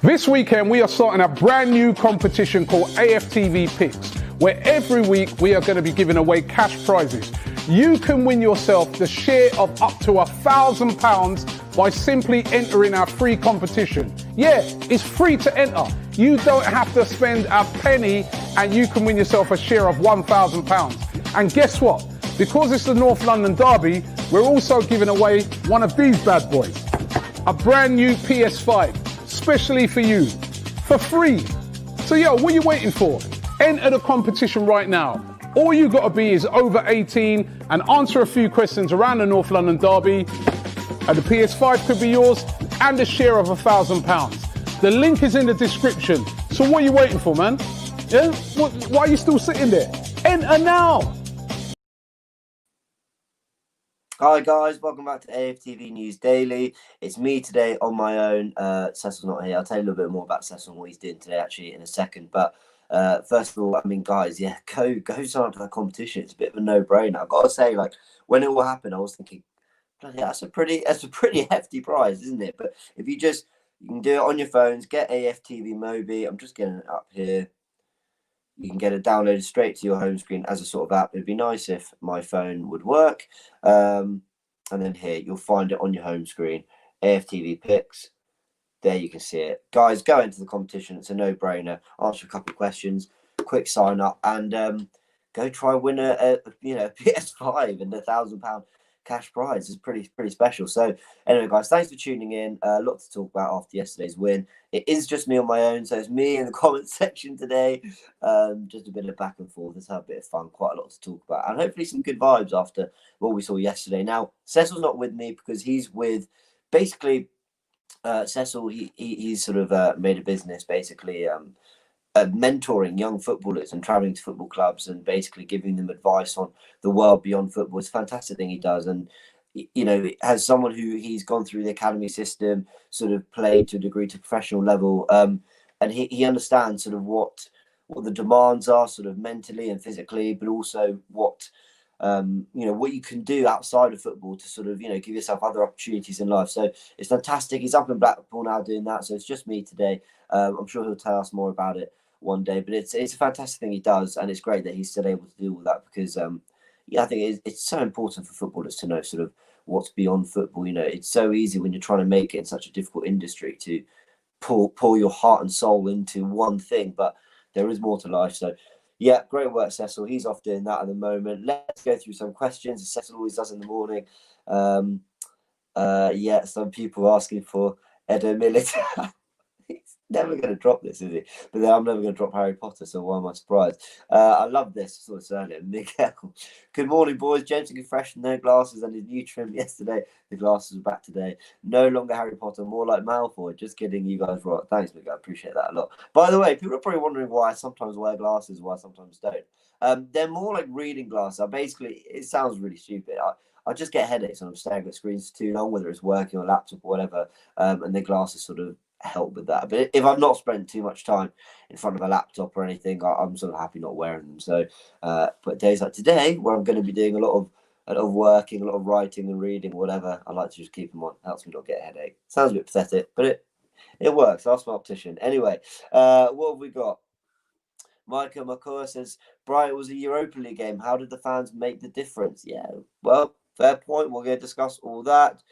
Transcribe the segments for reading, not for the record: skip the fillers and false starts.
This weekend, we are starting a brand new competition called AFTV Picks, where every week we are going to be giving away cash prizes. You can win yourself the share of up to £1,000 by simply entering our free competition. Yeah, it's free to enter. You don't have to spend a penny and you can win yourself a share of £1,000. And guess what? Because it's the North London Derby, we're also giving away one of these bad boys, a brand new PS5. Especially for you, for free. So yo, what are you waiting for? Enter the competition right now. All you gotta be is over 18 and answer a few questions around the North London Derby, and the PS5 could be yours, and a share of £1,000. The link is in the description. So what are you waiting for, man? Yeah? Why are you still sitting there? Enter now! Hi guys, welcome back to AFTV News Daily. It's me today on my own. Cecil's not here. I'll tell you a little bit more about Cecil and what he's doing today actually in a second. But first of all, I mean, guys, yeah, go sign up for that competition. It's a bit of a no-brainer. I've got to say, like, when it all happened, I was thinking, bloody, that's a pretty hefty prize, isn't it? But if you can do it on your phones, get AFTV.mobi. I'm just getting it up here. You can get it downloaded straight to your home screen as a sort of app. It'd be nice if my phone would work. And then here, you'll find it on your home screen. AFTV Picks. There you can see it. Guys, go into the competition. It's a no-brainer. Answer a couple of questions. Quick sign up. And go try and win a PS5 and £1,000 cash prize. Is pretty special. So anyway, guys, thanks for tuning in. A lot to talk about after yesterday's win. It is just me on my own, so it's me in the comments section today. Just a bit of back and forth. Let's have a bit of fun. Quite a lot to talk about, and hopefully some good vibes after what we saw yesterday. Now, Cecil's not with me because he's with basically Cecil. He's sort of made a business basically. Mentoring young footballers and traveling to football clubs and basically giving them advice on the world beyond football. It's a fantastic thing he does. And, you know, as someone who he's gone through the academy system, sort of played to a degree to professional level, and he understands sort of what the demands are sort of mentally and physically, but also what what you can do outside of football to sort of, give yourself other opportunities in life. So it's fantastic. He's up in Blackpool now doing that. So it's just me today. I'm sure he'll tell us more about it one day, but it's a fantastic thing he does, and it's great that he's still able to do all that because I think it's so important for footballers to know sort of what's beyond football. It's so easy when you're trying to make it in such a difficult industry to pour your heart and soul into one thing, but there is more to life. So yeah, great work, Cecil. He's off doing that at the moment. Let's go through some questions, as Cecil always does in the morning. Some people asking for Edo Militao. He's never going to drop this, is he? But then I'm never going to drop Harry Potter, so why am I surprised? I love this. I saw this earlier. Miguel. Good morning, boys. James looking fresh, no glasses, and his new trim yesterday. The glasses are back today. No longer Harry Potter, more like Malfoy. Just kidding, you guys right. Thanks, Miguel. I appreciate that a lot. By the way, people are probably wondering why I sometimes wear glasses, why I sometimes don't. They're more like reading glasses. It sounds really stupid. I just get headaches when I'm staring at screens for too long, whether it's working on a laptop or whatever, and the glasses sort of help with that. But if I've not spent too much time in front of a laptop or anything, I'm sort of happy not wearing them. So but days like today where I'm going to be doing a lot of working, a lot of writing and reading, whatever, I like to just keep them on. Helps me not get a headache. Sounds a bit pathetic, but it works. Ask my optician. Anyway, what have we got? Micah McCoy says, Brighton was a Europa League game. How did the fans make the difference? Yeah, well, fair point. We're going to discuss all that.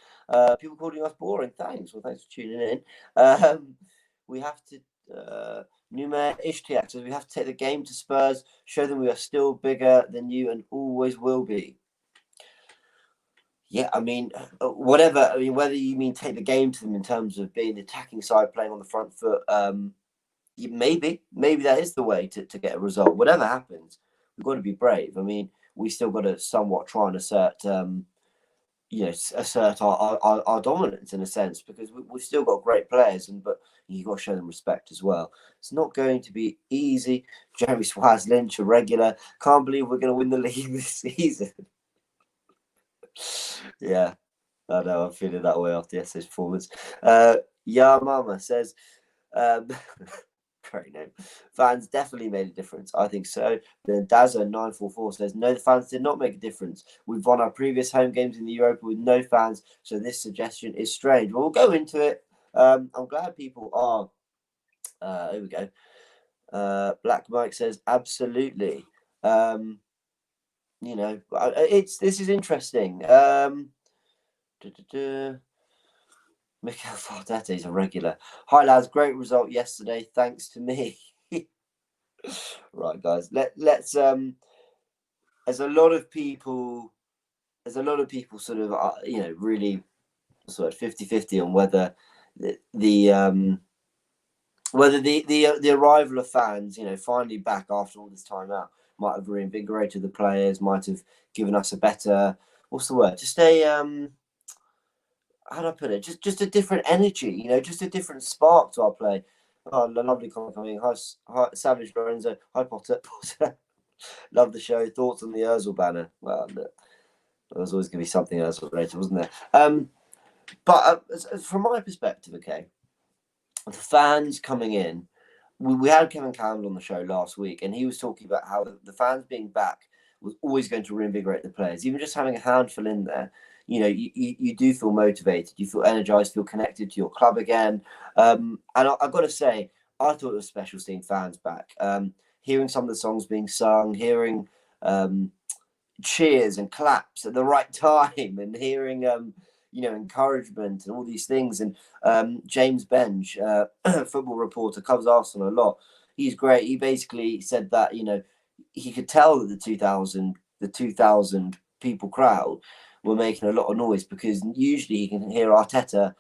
People calling us boring. Thanks. Well, thanks for tuning in. We have to, Numer Ishtiak says, we have to take the game to Spurs, show them we are still bigger than you and always will be. Yeah, I mean, whatever. I mean, whether you mean take the game to them in terms of being the attacking side, playing on the front foot, maybe that is the way to get a result. Whatever happens, we've got to be brave. I mean, we still got to somewhat try and assert our dominance in a sense, because we've still got great players, but you've got to show them respect as well. It's not going to be easy. Jeremy Swaz Lynch, a regular. Can't believe we're going to win the league this season. Yeah, I know. I'm feeling that way after yesterday's performance. Mama says, great name. Fans definitely made a difference. I think so. Then Dazza944 says, no, the fans did not make a difference. We've won our previous home games in the Europa with no fans, so this suggestion is strange. Well, we'll go into it. I'm glad people are Here we go. Black Mike says absolutely. This is interesting. Mikel Fardette is a regular. Hi lads, great result yesterday. Thanks to me. Right, guys. Let's There's a lot of people sort of really sort of 50-50 on whether the arrival of fans, finally back after all this time out, might have reinvigorated the players, might have given us a better, what's the word? Just a how do I put it? Just a different energy, just a different spark to our play. Oh, lovely comment coming. Hi, Savage Lorenzo. Hi, Potter. Love the show. Thoughts on the Ozil banner? Well, look, there was always going to be something Ozil related, wasn't there? But from my perspective, okay, the fans coming in, we had Kevin Campbell on the show last week, and he was talking about how the fans being back was always going to reinvigorate the players. Even just having a handful in there, you do feel motivated, you feel energized, feel connected to your club again. And I've got to say, I thought it was special seeing fans back. Hearing some of the songs being sung, hearing cheers and claps at the right time, and hearing encouragement and all these things. And James Benge, football reporter, covers Arsenal a lot. He's great. He basically said that he could tell that the 2,000 people crowd were making a lot of noise, because usually he can hear Arteta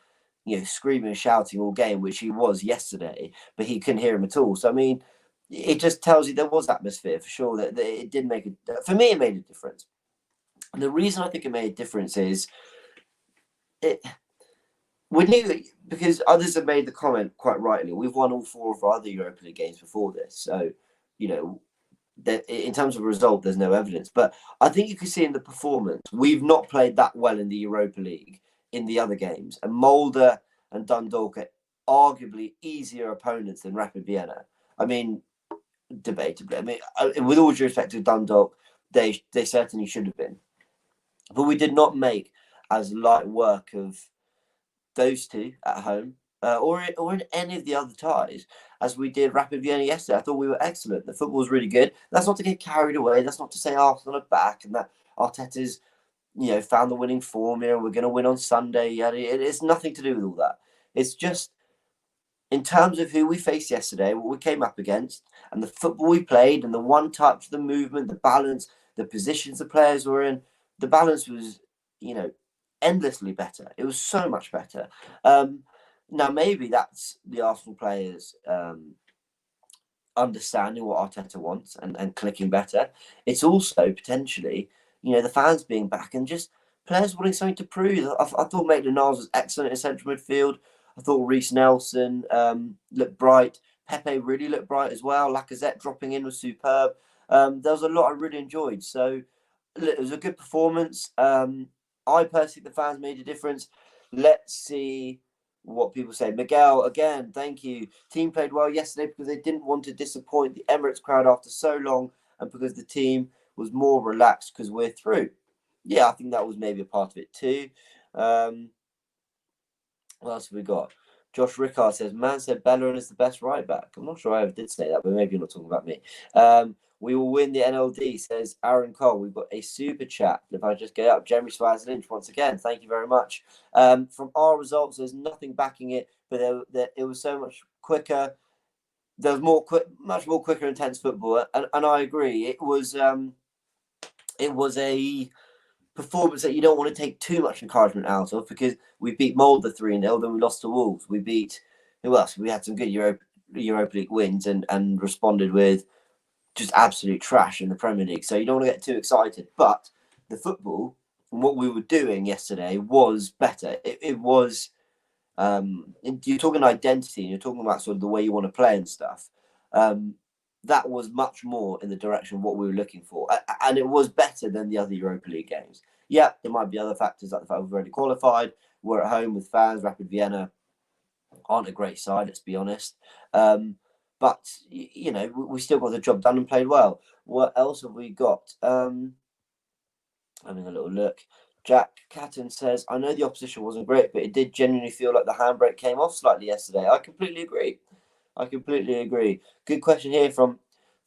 screaming and shouting all game, which he was yesterday, but he couldn't hear him at all. So I mean, it just tells you there was atmosphere for sure. That it did make for me, it made a difference. And the reason I think it made a difference is we knew, because others have made the comment quite rightly, we've won all 4 of our other Europa League games before this. So, in terms of result, there's no evidence. But I think you can see in the performance, we've not played that well in the Europa League in the other games. And Molde and Dundalk are arguably easier opponents than Rapid Vienna. I mean, debatably. I mean, with all due respect to Dundalk, they certainly should have been. But we did not make as light work of those two at home, or in any of the other ties, as we did Rapid Vienna yesterday. I thought we were excellent. The football was really good. That's not to get carried away. That's not to say Arsenal are back and that Arteta's found the winning formula and we're going to win on Sunday. It's nothing to do with all that. It's just in terms of who we faced yesterday, what we came up against, and the football we played, and the one touch, the movement, the balance, the positions the players were in. The balance was, endlessly better. It was so much better. Now, maybe that's the Arsenal players understanding what Arteta wants and clicking better. It's also potentially, the fans being back and just players wanting something to prove. I thought Maitland-Niles was excellent in central midfield. I thought Reece Nelson looked bright. Pepe really looked bright as well. Lacazette dropping in was superb. There was a lot I really enjoyed. So it was a good performance. I personally think the fans made a difference. Let's see what people say. Miguel, again, thank you. Team played well yesterday because they didn't want to disappoint the Emirates crowd after so long, and because the team was more relaxed because we're through. Yeah, I think that was maybe a part of it too. What else have we got? Josh Rickard says, man said Bellerin is the best right back. I'm not sure I ever did say that, but maybe you're not talking about me. We will win the NLD, says Aaron Cole. We've got a super chat. If I just get up, Jeremy Suarez Lynch, once again, thank you very much. From our results, there's nothing backing it, but it was so much quicker. There was much more quicker, intense football, and I agree. It was a performance that you don't want to take too much encouragement out of, because we beat Molde 3-0, then we lost to Wolves. We beat, who else? We had some good Europa League wins and responded with just absolute trash in the Premier League. So you don't want to get too excited. But the football and what we were doing yesterday was better. It was, you're talking identity and you're talking about sort of the way you want to play and stuff. That was much more in the direction of what we were looking for. And it was better than the other Europa League games. Yeah, there might be other factors, like the fact we've already qualified. We're at home with fans. Rapid Vienna aren't a great side, let's be honest. But, we still got the job done and played well. What else have we got? Having a little look. Jack Catton says, I know the opposition wasn't great, but it did genuinely feel like the handbrake came off slightly yesterday. I completely agree. I completely agree. Good question here from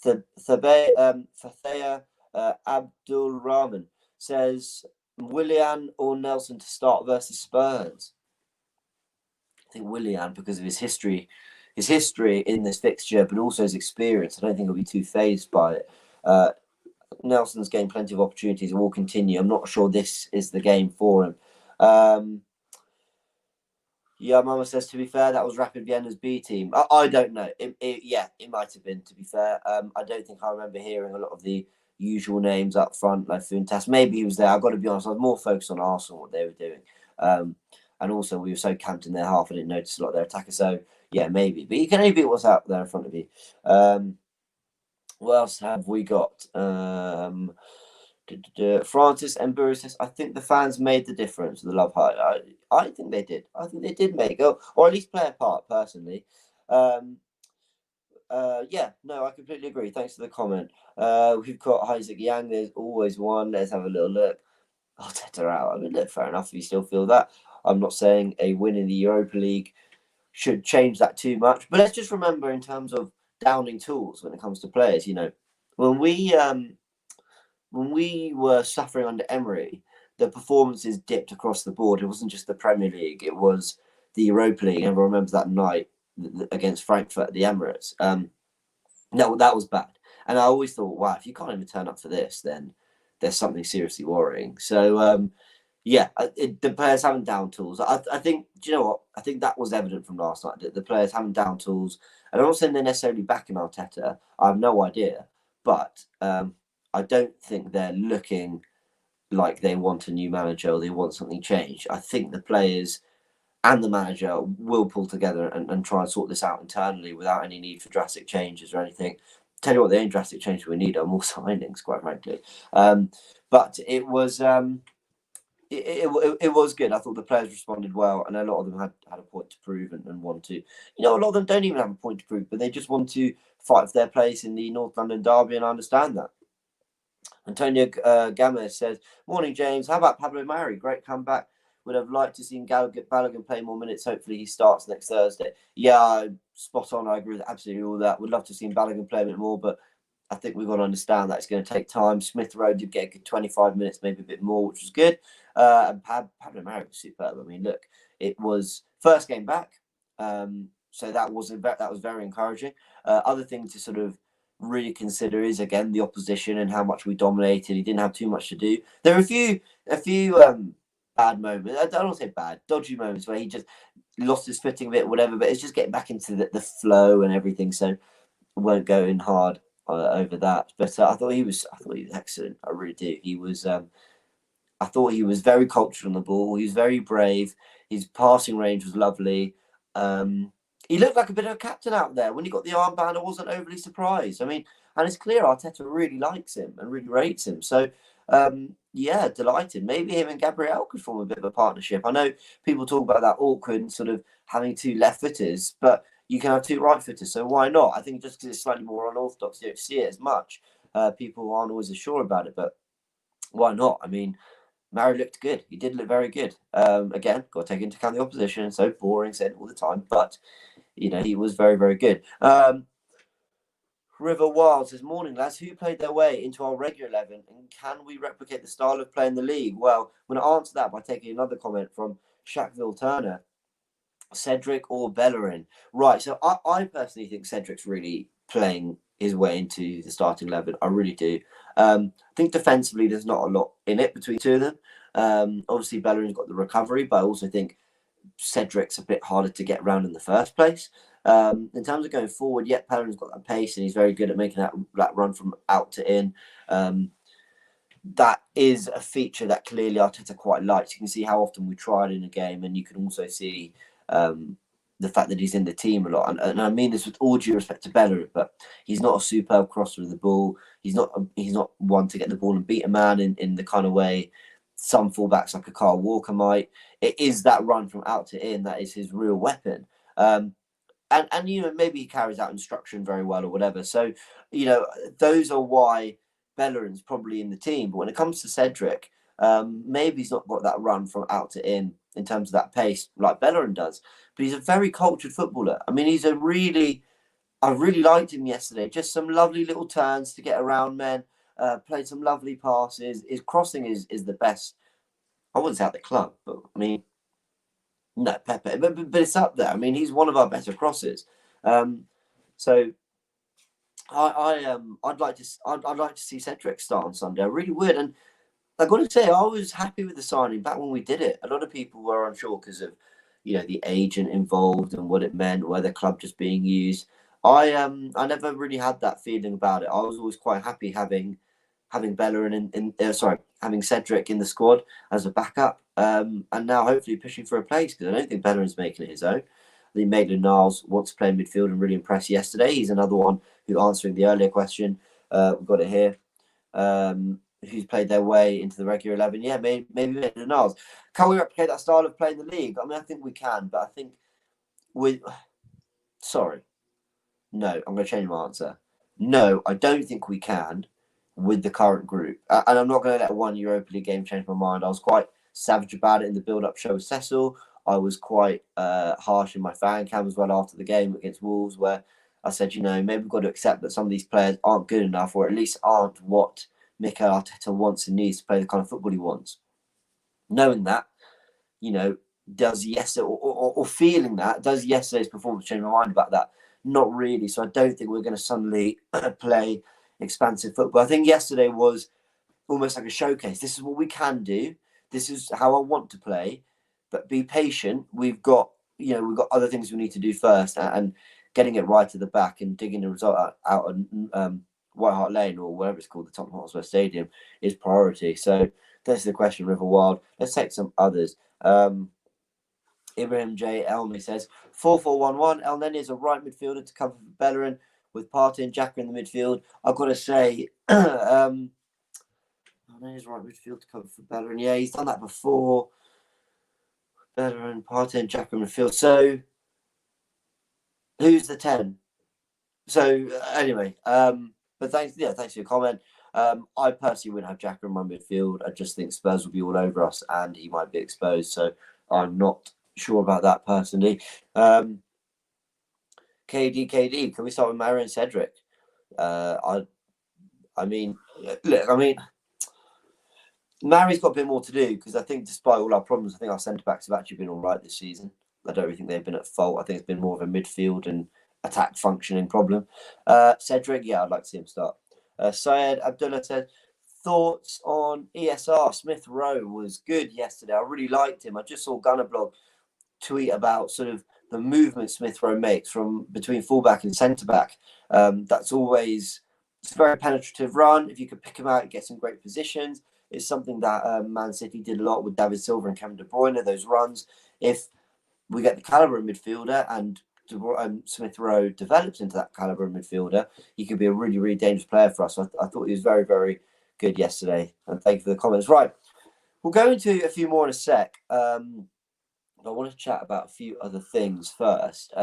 Fathea Abdul Rahman. Says Willian or Nelson to start versus Spurs. I think Willian, because of his history in this fixture, but also his experience. I don't think he'll be too phased by it. Nelson's getting plenty of opportunities and will continue. I'm not sure this is the game for him. Yeah, Mama says, to be fair, that was Rapid Vienna's B team. I don't know. It might have been, to be fair. I don't think I remember hearing a lot of the usual names up front, like Funtas. Maybe he was there. I've got to be honest, I was more focused on Arsenal, what they were doing. And also, we were so camped in their half, I didn't notice a lot of their attackers. So, yeah, maybe. But you can only beat what's out there in front of you. What else have we got? Francis and Burry says, I think the fans made the difference. The love heart. I think they did. I think they did make it, or at least play a part. Personally, yeah, no, I completely agree. Thanks for the comment. We've got Isaac Yang. There's always one. Let's have a little look. Arteta out. I mean, look, fair enough if you still feel that. I'm not saying a win in the Europa League should change that too much, but let's just remember in terms of downing tools when it comes to players. You know, when we were suffering under Emery, the performances dipped across the board. It wasn't just the Premier League; it was the Europa League. Everyone remembers that night against Frankfurt at the Emirates. No, that was bad. And I always thought, wow, if you can't even turn up for this, then there's something seriously worrying. So, yeah, the players having down tools. I think, do you know what? I think that was evident from last night. The players having down tools. And I'm not saying they're necessarily backing Arteta. I have no idea. But I don't think they're looking like they want a new manager or they want something changed. I think the players and the manager will pull together and try and sort this out internally without any need for drastic changes or anything. Tell you what, the only drastic changes we need are more signings, quite frankly. But it was it was good. I thought the players responded well, and a lot of them had a point to prove and want to. You know, a lot of them don't even have a point to prove, but they just want to fight for their place in the North London derby, and I understand that. Antonio Gama says, "Morning, James. How about Pablo Mari? Great comeback. Would have liked to see Balogun play more minutes. Hopefully he starts next Thursday." Yeah, spot on. I agree with absolutely all that. Would love to see Balogun play a bit more, but I think we've got to understand that it's going to take time. Smith Rowe did get a good 25 minutes, maybe a bit more, which was good. And Pablo Mari was superb. I mean, look, it was first game back, so that was very encouraging. Other thing to sort of really consider is again the opposition and how much we dominated. He didn't have too much to do. There were a few bad moments. I don't want to say bad, dodgy moments where he just lost his footing a bit, whatever. But it's just getting back into the flow and everything. So won't go in hard over that. But I thought he was excellent. I really do. He was. I thought he was very cultured on the ball. He was very brave. His passing range was lovely. He looked like a bit of a captain out there. When he got the armband, I wasn't overly surprised. I mean, and it's clear Arteta really likes him and really rates him. So, yeah, delighted. Maybe him and Gabriel could form a bit of a partnership. I know people talk about that awkward sort of having two left footers, but you can have two right footers. So why not? I think just because it's slightly more unorthodox, you don't see it as much. People aren't always as sure about it, but why not? I mean, Mari looked good. He did look very good. Again, got to take into account the opposition. So boring, said all the time, but you know, he was very, very good. River Wild says, "Morning, lads. Who played their way into our regular 11, and can we replicate the style of play in the league?" Well, I'm going to answer that by taking another comment from Shackville Turner. Cedric or Bellerin? Right. So I personally think Cedric's really playing his way into the starting 11. I really do. I think defensively, there's not a lot in it between the two of them. Obviously, Bellerin's got the recovery, but I also think Cedric's a bit harder to get around in the first place. In terms of going forward, yet Bellerin's got that pace and he's very good at making that run from out to in. That is a feature that clearly Arteta quite likes. You can see how often we try it in a game, and you can also see the fact that he's in the team a lot. And I mean this with all due respect to Bellerin, but he's not a superb crosser of the ball. He's not one to get the ball and beat a man in the kind of way some fullbacks like a Kyle Walker might. It is that run from out to in that is his real weapon. And you know, maybe he carries out instruction very well or whatever. So, you know, those are why Bellerin's probably in the team. But when it comes to Cedric, maybe he's not got that run from out to in terms of that pace like Bellerin does. But he's a very cultured footballer. I mean, he's a really I really liked him yesterday. Just some lovely little turns to get around men. Played some lovely passes. His crossing is the best. I wouldn't say at the club, but I mean, no, Pepe, but it's up there. I mean, he's one of our better crossers. So I'd like to see Cedric start on Sunday. I really would, and I got to say, I was happy with the signing back when we did it. A lot of people were unsure because of, the agent involved and what it meant, where the club just being used. I never really had that feeling about it. I was always quite happy having Bellerin having Cedric in the squad as a backup, and now hopefully pushing for a place, because I don't think Bellerin's making it his own. I think Maitland-Niles wants to play midfield and really impressed yesterday. He's another one who, answering the earlier question, we've got it here. Who's played their way into the regular 11? Yeah, maybe Maitland-Niles. Can we replicate that style of play in the league? I mean, I think we can, but I think no, I'm going to change my answer. No, I don't think we can with the current group. And I'm not going to let one Europa League game change my mind. I was quite savage about it in the build-up show with Cecil. I was quite harsh in my fan cam as well after the game against Wolves, where I said, maybe we've got to accept that some of these players aren't good enough, or at least aren't what Mikel Arteta wants and needs to play the kind of football he wants. Knowing that, does yesterday, or feeling that, does yesterday's performance change my mind about that? Not really. So I don't think we're going to suddenly play expansive football. I think yesterday was almost like a showcase. This is what we can do. This is how I want to play. But be patient. We've got other things we need to do first, and getting it right at the back and digging the result out on White Hart Lane, or whatever it's called, the Tottenham Hotspur Stadium, is priority. So that's the question, River Wild. Let's take some others. Ibrahim J. Elmi says 4-4-1-1. El Neni is a right midfielder to cover for Bellerin, with Partey and Xhaka in the midfield. I've got to say, El Neni is right midfield to cover for Bellerin. Yeah, he's done that before. Bellerin, Partey and Xhaka in midfield. So who's the 10? So anyway, but thanks for your comment. I personally wouldn't have Xhaka in my midfield. I just think Spurs will be all over us and he might be exposed. So I'm not sure about that personally. KD, can we start with Mario and Cedric? Mary's got a bit more to do, because I think despite all our problems, I think our centre-backs have actually been all right this season. I don't really think they've been at fault. I think it's been more of a midfield and attack functioning problem. Cedric, yeah, I'd like to see him start. Syed Abdullah said, thoughts on ESR? Smith Rowe was good yesterday. I really liked him. I just saw Gunnerblog tweet about sort of the movement Smith Rowe makes from between fullback and centre-back. It's a very penetrative run. If you could pick him out and get some great positions, it's something that Man City did a lot with David Silva and Kevin De Bruyne, those runs. If we get the calibre of midfielder and Smith Rowe develops into that calibre of midfielder, he could be a really, really dangerous player for us. So I thought he was very, very good yesterday. And thank you for the comments. Right, we'll go into a few more in a sec. I want to chat about a few other things first.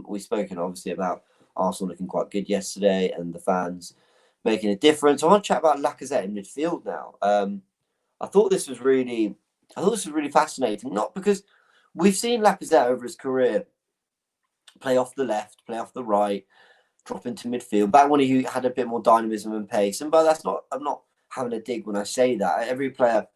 We've spoken obviously about Arsenal looking quite good yesterday and the fans making a difference. I want to chat about Lacazette in midfield now. I thought this was really fascinating. Not because we've seen Lacazette over his career play off the left, play off the right, drop into midfield. Back when he had a bit more dynamism and pace. And but I'm not having a dig when I say that. Every player,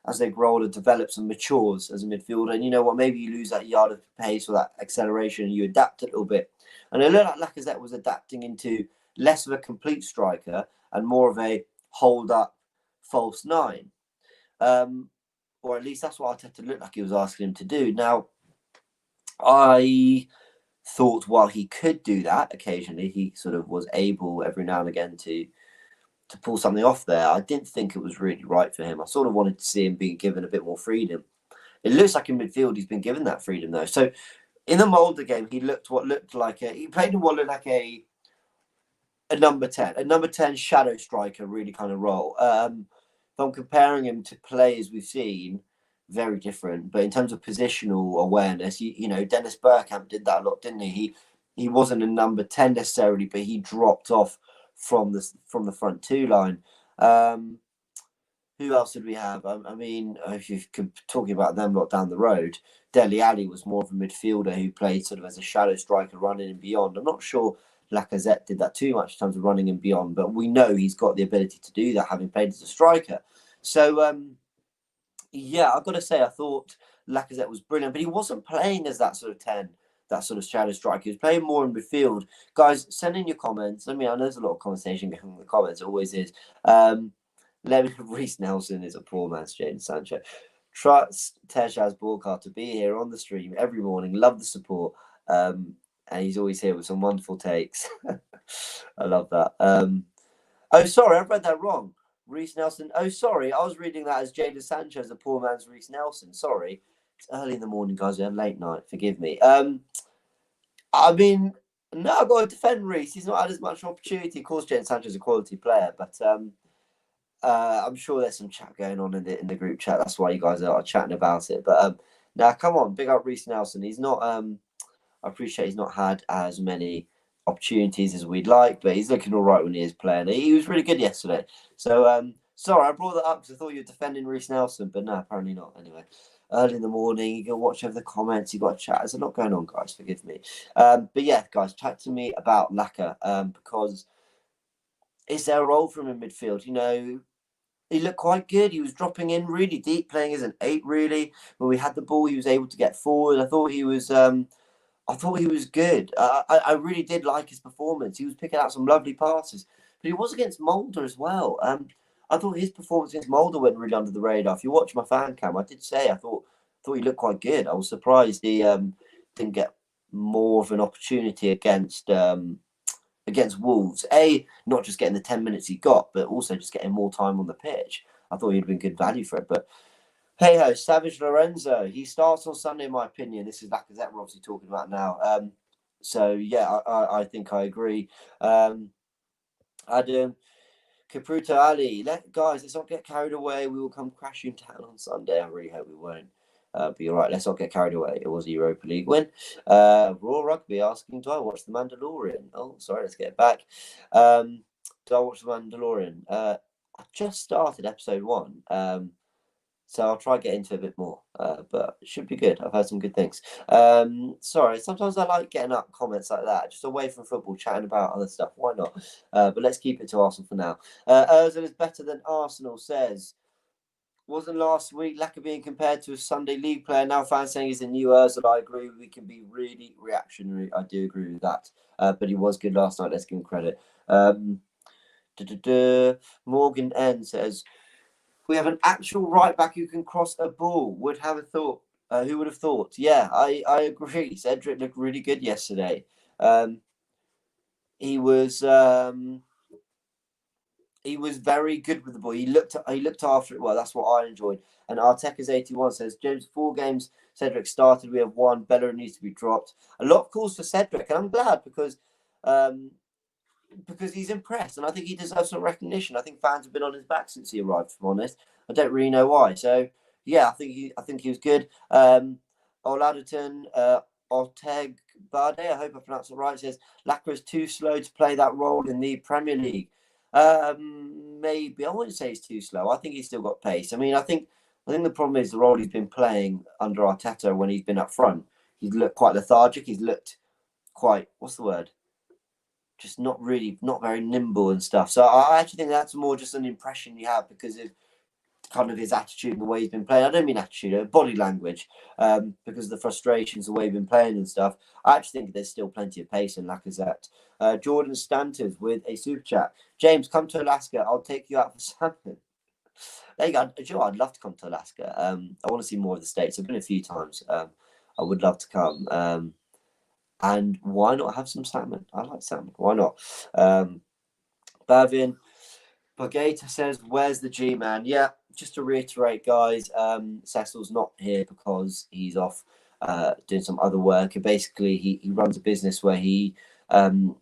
as they grow older, develops and matures as a midfielder. And you know what? Maybe you lose that yard of pace or that acceleration and you adapt a little bit. And it looked like Lacazette was adapting into less of a complete striker and more of a hold-up false nine. Or at least that's what Arteta looked like he was asking him to do. Now, I thought while he could do that occasionally, he sort of was able every now and again to pull something off there. I didn't think it was really right for him. I sort of wanted to see him being given a bit more freedom. It looks like in midfield he's been given that freedom though. So in the Molde game, he played in what looked like a number 10 shadow striker, really kind of role. If I'm comparing him to players we've seen, very different. But in terms of positional awareness, Dennis Bergkamp did that a lot, didn't he? He wasn't a number 10 necessarily, but he dropped off from the front two line. Who else did we have? I mean, if you're talking about them lot down the road, Dele Alli was more of a midfielder who played sort of as a shadow striker running and beyond. I'm not sure Lacazette did that too much in terms of running and beyond. But we know he's got the ability to do that, having played as a striker. So, yeah, I've got to say, I thought Lacazette was brilliant, but he wasn't playing as that sort of 10, that sort of shadow striker. He was playing more in midfield. Guys, send in your comments. I mean, I know there's a lot of conversation going on in the comments. It always is. Reece Nelson is a poor man's Jadon Sancho. Trust Tejaz Borkar to be here on the stream every morning. Love the support. And he's always here with some wonderful takes. I love that. Oh, sorry, I've read that wrong. Reece Nelson. Oh, sorry, I was reading that as Jadon Sancho as a poor man's Reece Nelson. Sorry. It's early in the morning, guys. We had late night. Forgive me. I mean, no, I've got to defend Reece. He's not had as much opportunity. Of course, Jadon Sancho's a quality player, but I'm sure there's some chat going on in the group chat. That's why you guys are chatting about it. But now, come on, big up Reece Nelson. He's not. I appreciate he's not had as many opportunities as we'd like, but he's looking all right when he is playing. He was really good yesterday. So, sorry, I brought that up because I thought you were defending Reece Nelson, but no, apparently not. Anyway, early in the morning, you can watch over the comments. You got a chat. There's a lot going on, guys. Forgive me. But yeah, guys, chat to me about Laka because is there a role for him in midfield? You know, he looked quite good. He was dropping in really deep, playing as an 8. Really, when we had the ball, he was able to get forward. I thought he was good. I really did like his performance. He was picking out some lovely passes, but he was against Mulder as well. I thought his performance against Mulder went really under the radar. If you watch my fan cam, I did say I thought he looked quite good. I was surprised he didn't get more of an opportunity against Wolves. Not just getting the 10 minutes he got, but also just getting more time on the pitch. I thought he'd been good value for it, but. Hey ho, Savage Lorenzo. He starts on Sunday, in my opinion. This is Lacazette we're obviously talking about now. So yeah, I think I agree. Adam Capruto Ali. Guys, let's not get carried away. We will come crashing down on Sunday. I really hope we won't. But you're right, let's not get carried away. It was a Europa League win. Raw Rugby asking, do I watch The Mandalorian? Oh, sorry, let's get it back. Do I watch The Mandalorian? I just started episode 1. So I'll try to get into it a bit more, but it should be good. I've heard some good things. Sorry, sometimes I like getting up comments like that, just away from football, chatting about other stuff. Why not? But let's keep it to Arsenal for now. Ozil is better than Arsenal, says. Wasn't last week Laka being compared to a Sunday League player? Now fans saying he's a new Ozil. I agree. We can be really reactionary. I do agree with that. But he was good last night. Let's give him credit. Morgan N says, we have an actual right back who can cross a ball. Would have a thought. Who would have thought? Yeah, I agree. Cedric looked really good yesterday. He was very good with the ball. He looked after it well. That's what I enjoyed. And Arteka's 81 says, James, 4 games Cedric started. We have 1. Bellerin needs to be dropped. A lot of calls for Cedric, and I'm glad because he's impressed, and I think he deserves some recognition. I think fans have been on his back since he arrived, if I'm honest. I don't really know why. So yeah, I think he was good. Oladuton Orteg Bade, I hope I pronounced it right, says Lacra is too slow to play that role in the Premier League. Maybe I wouldn't say he's too slow. I think he's still got pace. I mean, I think the problem is the role he's been playing under Arteta when he's been up front. He's looked quite lethargic. He's looked quite, what's the word? Just not very nimble and stuff. So I actually think that's more just an impression you have because of kind of his attitude and the way he's been playing. I don't mean attitude, body language, because of the frustrations, the way he's been playing and stuff. I actually think there's still plenty of pace in Lacazette. Jordan Stanton with a super chat. James, come to Alaska. I'll take you out for salmon. There you go. Joe, I'd love to come to Alaska. I want to see more of the States. I've been a few times. I would love to come. And why not have some salmon? I like salmon. Why not? Bavin Bagata says, where's the G-Man? Yeah, just to reiterate, guys, Cecil's not here because he's off doing some other work. And basically, he runs a business where he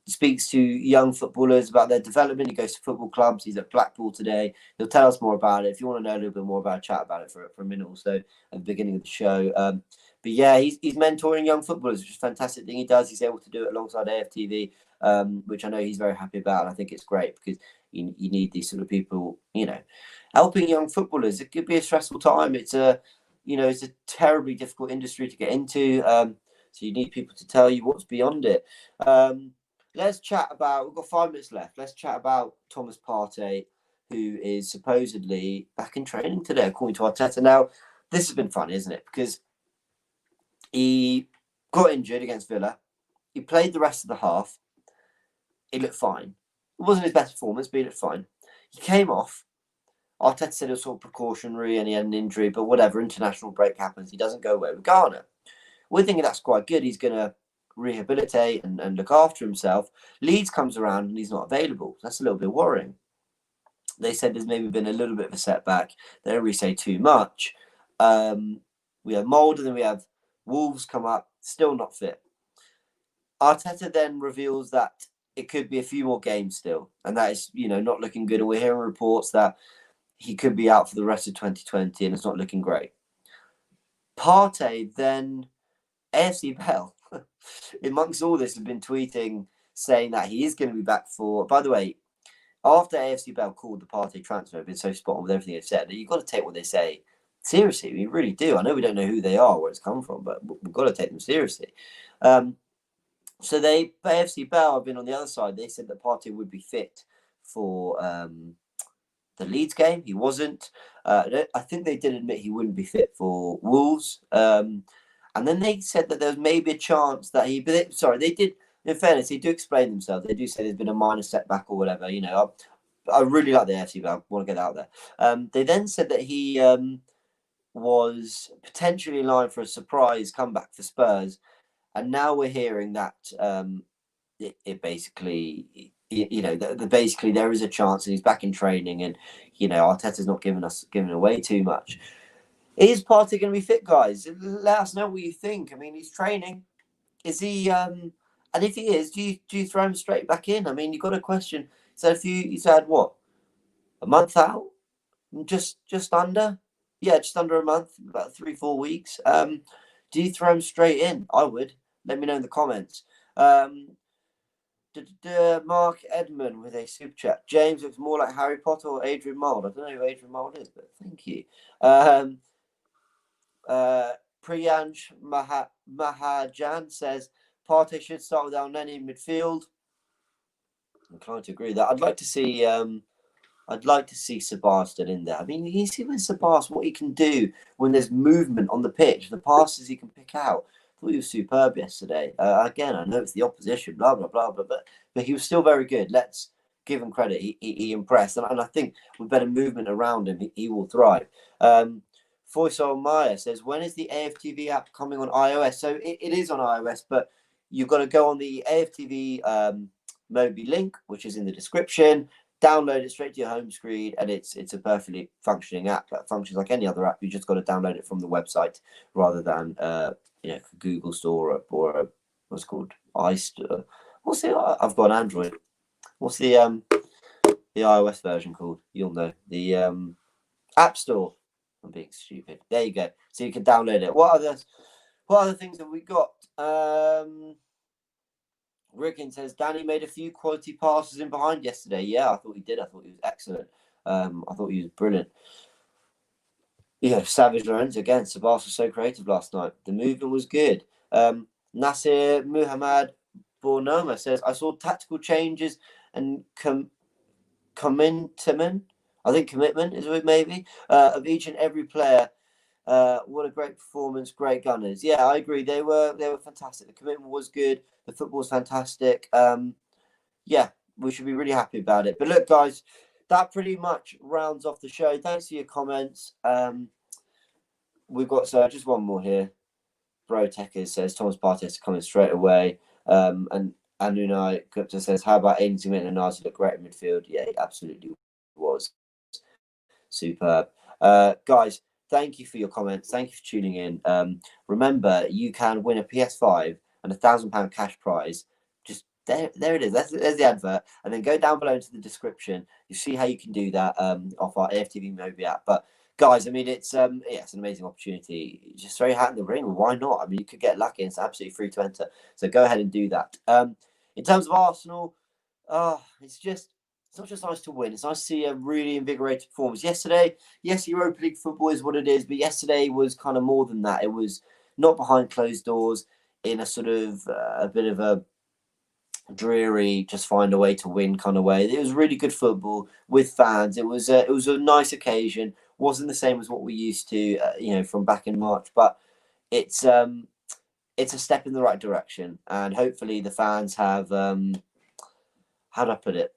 speaks to young footballers about their development. He goes to football clubs. He's at Blackpool today. He'll tell us more about it. If you want to know a little bit more about it, chat about it for a minute or so at the beginning of the show. But yeah, he's mentoring young footballers, which is a fantastic thing he does. He's able to do it alongside AFTV, which I know he's very happy about. And I think it's great because you need these sort of people, helping young footballers. It could be a stressful time. It's a terribly difficult industry to get into. So you need people to tell you what's beyond it. let's chat about. We've got 5 minutes left. Let's chat about Thomas Partey, who is supposedly back in training today, according to Arteta. Now, this has been fun, isn't it? Because he got injured against Villa. He played the rest of the half. He looked fine. It wasn't his best performance, but he looked fine. He came off. Arteta said it was sort of precautionary and he had an injury, but whatever, international break happens. He doesn't go away with Ghana. We're thinking that's quite good. He's going to rehabilitate and look after himself. Leeds comes around and he's not available. That's a little bit worrying. They said there's maybe been a little bit of a setback. They don't really say too much. We have Mould and then we have Wolves come up, still not fit. Arteta then reveals that it could be a few more games still, and that is, not looking good. And we're hearing reports that he could be out for the rest of 2020, and it's not looking great. Partey then, AFC Bell, amongst all this, has been tweeting saying that he is going to be back for. By the way, after AFC Bell called the Partey transfer, been so spot on with everything they've said, you've got to take what they say seriously. We really do. I know we don't know who they are, where it's come from, but we've got to take them seriously. So AFC Bell have been on the other side. They said that Partey would be fit for the Leeds game. He wasn't. I think they did admit he wouldn't be fit for Wolves. And then they said that there was maybe a chance that he. But they did. In fairness, they do explain themselves. They do say there's been a minor setback or whatever. I really like the AFC Bell. I want to get out there. They then said that he was potentially in line for a surprise comeback for Spurs. And now we're hearing that it basically, basically there is a chance and he's back in training, and Arteta's not giving away too much. Is Partey going to be fit, guys? Let us know what you think. I mean, he's training. Is he? And if he is, do you throw him straight back in? I mean, you've got to question. So if he's had what, a month out, just under, just under a month, about 3-4 weeks. Do you throw him straight in? I would. Let me know in the comments. Mark Edmund with a super chat. James looks more like Harry Potter or Adrian Mould. I don't know who Adrian Mould is, but thank you. Priyansh Mahajan says Partey should start with Elneny in midfield. I'm inclined to agree with that. I'd like to see Sabah still in there. I mean, you see with Sabah what he can do when there's movement on the pitch, the passes he can pick out. I thought he was superb yesterday. Again, I know it's the opposition, blah, blah, blah, blah, but he was still very good. Let's give him credit. He impressed. And I think with better movement around him, he will thrive. Faisal Maya says, when is the AFTV app coming on iOS? So it is on iOS, but you've got to go on the AFTV.mobi link, which is in the description. Download it straight to your home screen, and it's a perfectly functioning app that functions like any other app. You just got to download it from the website rather than Google Store or what's it called iStore. What's the? I've got an Android. What's the iOS version called? You'll know, the App Store. I'm being stupid. There you go. So you can download it. What other things have we got? Riggin says Danny made a few quality passes in behind yesterday. Yeah, I thought he did. I thought he was excellent. I thought he was brilliant. Savage Lorenzo again. Sabas was so creative last night. The movement was good. Nasir Muhammad Bornoma says, I saw tactical changes and commitment. I think commitment is it maybe of each and every player. What a great performance, great gunners. Yeah, I agree. They were fantastic. The commitment was good. The football was fantastic. We should be really happy about it. But look, guys, that pretty much rounds off the show. Thanks for your comments. We've got just one more here. Bro Techers says Thomas Partey has to come in straight away. And Anunai Gupta says, how about Aiden Smith and Nasi look great in midfield? Yeah, he absolutely was. Superb. Guys, thank you for your comments. Thank you for tuning in. Remember, you can win a PS5 and £1,000 cash prize. Just there it is. There's the advert. And then go down below into the description. You see how you can do that off our AFTV.mobi app. But guys, I mean, it's an amazing opportunity. Just throw your hat in the ring. Why not? I mean, you could get lucky. It's absolutely free to enter. So go ahead and do that. In terms of Arsenal, it's not just nice to win. It's nice to see a really invigorated performance. Yesterday, yes, Europa League football is what it is, but yesterday was kind of more than that. It was not behind closed doors in a sort of a bit of a dreary, just find a way to win kind of way. It was really good football with fans. It was a nice occasion. Wasn't the same as what we used to, from back in March, but it's a step in the right direction, and hopefully the fans have how do I put it?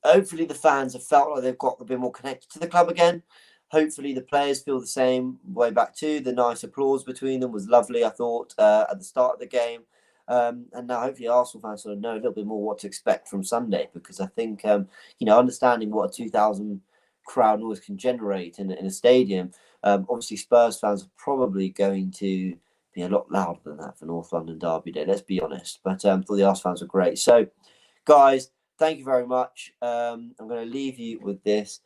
Hopefully the fans have felt like they've got a bit more connected to the club again. Hopefully the players feel the same way back too. The nice applause between them was lovely, I thought, at the start of the game. And now hopefully Arsenal fans sort of know a little bit more what to expect from Sunday, because I think, understanding what a 2,000 crowd noise can generate in a stadium, obviously Spurs fans are probably going to be a lot louder than that for North London Derby Day, let's be honest. But I thought the Arsenal fans were great. So, guys, thank you very much. I'm going to leave you with this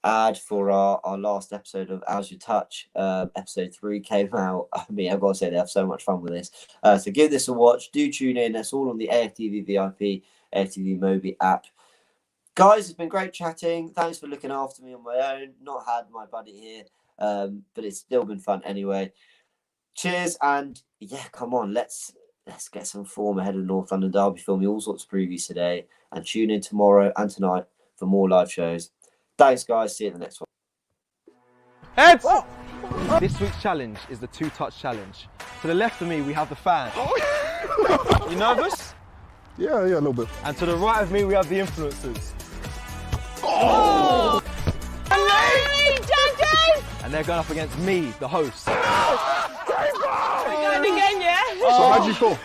ad for our last episode of How's Your Touch. Episode 3 came out. I mean, I've got to say they have so much fun with this. So give this a watch. Do tune in. It's all on the AFTV VIP, AFTV.mobi app. Guys, it's been great chatting. Thanks for looking after me on my own. Not had my buddy here, but it's still been fun anyway. Cheers, and yeah, come on, let's get some form ahead of the North London Derby, filming all sorts of previews today, and tune in tomorrow and tonight for more live shows. Thanks, guys. See you in the next one. Heads! Oh. This week's challenge is the two-touch challenge. To the left of me, we have the fan. You nervous? Yeah, a little bit. And to the right of me, we have the influencers. Oh! And they're going up against me, the host. We're going again, yeah? So how'd you feel?